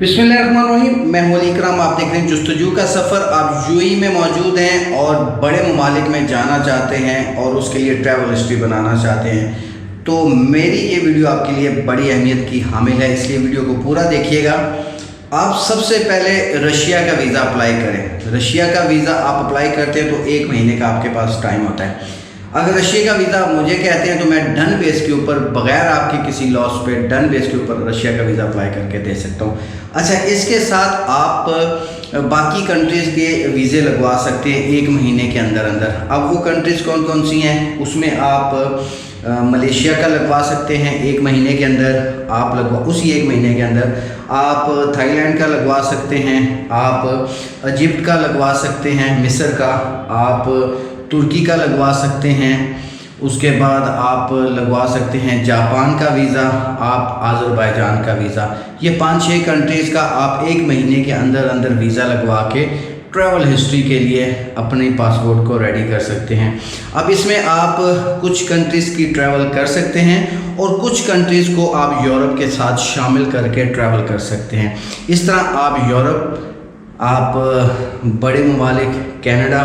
बिस्मिल्लाहिर्रहमानिर्रहीम, मैं हूं अली इकराम। आप देख रहे हैं जुस्तजू का सफ़र। आप यूएई में मौजूद हैं और बड़े ममालिक में जाना चाहते हैं और उसके लिए ट्रैवल हिस्ट्री बनाना चाहते हैं, तो मेरी ये वीडियो आपके लिए बड़ी अहमियत की हामिल है, इसलिए वीडियो को पूरा देखिएगा। आप सबसे पहले रशिया का वीज़ा अप्लाई करें। रशिया का वीज़ा आप अप्लाई करते हैं तो 1 महीने का आपके पास टाइम होता है। अगर रशिया का वीज़ा मुझे कहते हैं तो मैं डन बेस के ऊपर, बगैर आपके किसी लॉस पे, डन बेस के ऊपर रशिया का वीज़ा अप्लाई करके दे सकता हूँ। अच्छा, इसके साथ आप बाकी कंट्रीज़ के वीज़े लगवा सकते हैं 1 महीने के अंदर अंदर। अब वो कंट्रीज़ कौन कौन सी हैं, उसमें आप मलेशिया का लगवा सकते हैं 1 महीने के अंदर। आप उसी 1 महीने के अंदर आप थाईलैंड का लगवा सकते हैं, आप इजिप्ट का लगवा सकते हैं, मिस्र का, आप तुर्की का लगवा सकते हैं, उसके बाद आप लगवा सकते हैं जापान का वीज़ा, आप अज़रबैजान का वीज़ा। ये 5-6 कंट्रीज़ का आप 1 महीने के अंदर अंदर वीज़ा लगवा के ट्रैवल हिस्ट्री के लिए अपने पासपोर्ट को रेडी कर सकते हैं। अब इसमें आप कुछ कंट्रीज़ की ट्रैवल कर सकते हैं और कुछ कंट्रीज़ को आप यूरोप के साथ शामिल करके ट्रैवल कर सकते हैं। इस तरह आप यूरोप, आप बड़े ममालिक कनाडा,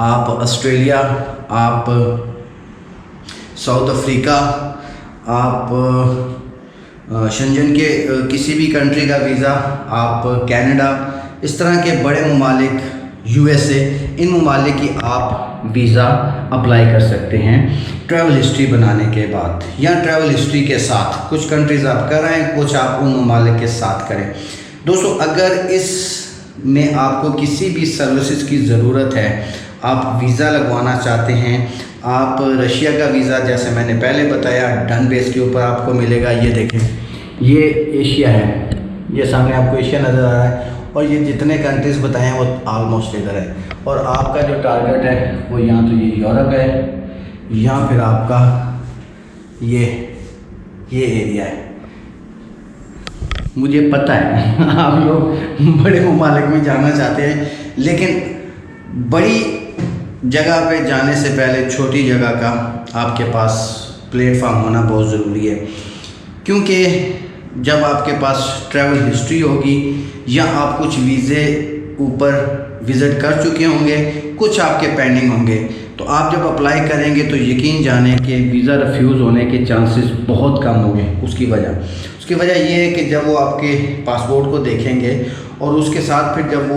आप ऑस्ट्रेलिया, आप साउथ अफ्रीका, आप शेंजन के किसी भी कंट्री का वीज़ा, आप कनाडा, इस तरह के बड़े ममालिक, यूएसए, इन ममालिक की आप वीज़ा अप्लाई कर सकते हैं ट्रैवल हिस्ट्री बनाने के बाद, या ट्रैवल हिस्ट्री के साथ। कुछ कंट्रीज़ आप कर रहे हैं, कुछ आप उन ममालिक के साथ करें। दोस्तों, अगर इस में आपको किसी भी सर्विसेज की ज़रूरत है, आप वीज़ा लगवाना चाहते हैं, आप रशिया का वीज़ा जैसे मैंने पहले बताया डन बेस के ऊपर आपको मिलेगा। ये देखें, ये एशिया है, ये सामने आपको एशिया नज़र आ रहा है और ये जितने कंट्रीज़ बताए हैं वो आलमोस्ट इधर है। और आपका जो टारगेट है वो यहाँ तो ये यूरोप है, यहाँ फिर आपका ये एरिया है। मुझे पता है आप लोग बड़े ममालिक में जाना चाहते हैं, लेकिन बड़ी जगह पे जाने से पहले छोटी जगह का आपके पास प्लेटफॉर्म होना बहुत ज़रूरी है, क्योंकि जब आपके पास ट्रैवल हिस्ट्री होगी या आप कुछ वीज़े ऊपर विज़िट कर चुके होंगे, कुछ आपके पेंडिंग होंगे, तो आप जब अप्लाई करेंगे तो यकीन जाने कि वीज़ा रिफ्यूज़ होने के चांसेस बहुत कम होंगे। उसकी वजह ये है कि जब वो आपके पासपोर्ट को देखेंगे और उसके साथ फिर जब वो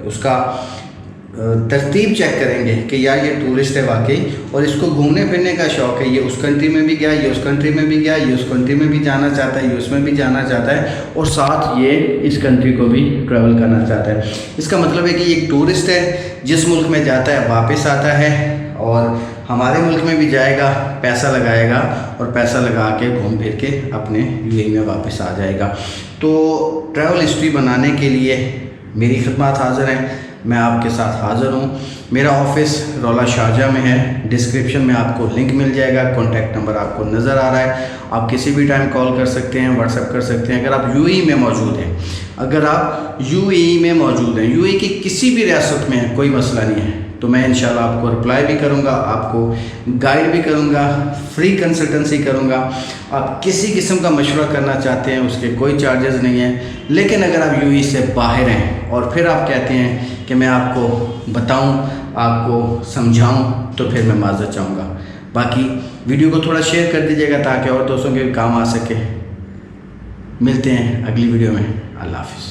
उसका तरतीब चेक करेंगे कि यार ये टूरिस्ट है वाकई और इसको घूमने फिरने का शौक़ है, ये उस कंट्री में भी गया, ये उस कंट्री में भी गया, ये उस कंट्री में भी जाना चाहता है, ये उसमें भी जाना चाहता है और साथ ये इस कंट्री को भी ट्रैवल करना चाहता है। इसका मतलब है कि ये एक टूरिस्ट है, जिस मुल्क में जाता है वापस आता है और हमारे मुल्क में भी जाएगा, पैसा लगाएगा और पैसा लगा के घूम फिर के अपने यूएई में वापस आ जाएगा। तो ट्रैवल हिस्ट्री बनाने के लिए मेरी खिदमत हाज़िर हैं, मैं आपके साथ हाज़िर हूँ। मेरा ऑफिस रौला शारजाह में है, डिस्क्रिप्शन में आपको लिंक मिल जाएगा, कॉन्टैक्ट नंबर आपको नज़र आ रहा है। आप किसी भी टाइम कॉल कर सकते हैं, व्हाट्सएप कर सकते हैं। अगर आप यूएई में मौजूद हैं, यूएई की किसी भी रियासत में है, कोई मसला नहीं है, तो मैं इंशाल्लाह आपको रिप्लाई भी करूंगा, आपको गाइड भी करूंगा, फ्री कंसल्टेंसी करूंगा। आप किसी किस्म का मशवरा करना चाहते हैं उसके कोई चार्जेस नहीं है। लेकिन अगर आप यूएई से बाहर हैं और फिर आप कहते हैं कि मैं आपको बताऊं, आपको समझाऊं, तो फिर मैं माज़रत चाहूँगा। बाकी वीडियो को थोड़ा शेयर कर दीजिएगा ताकि और दोस्तों के काम आ सके। मिलते हैं अगली वीडियो में। अल्लाह हाफ़िज़।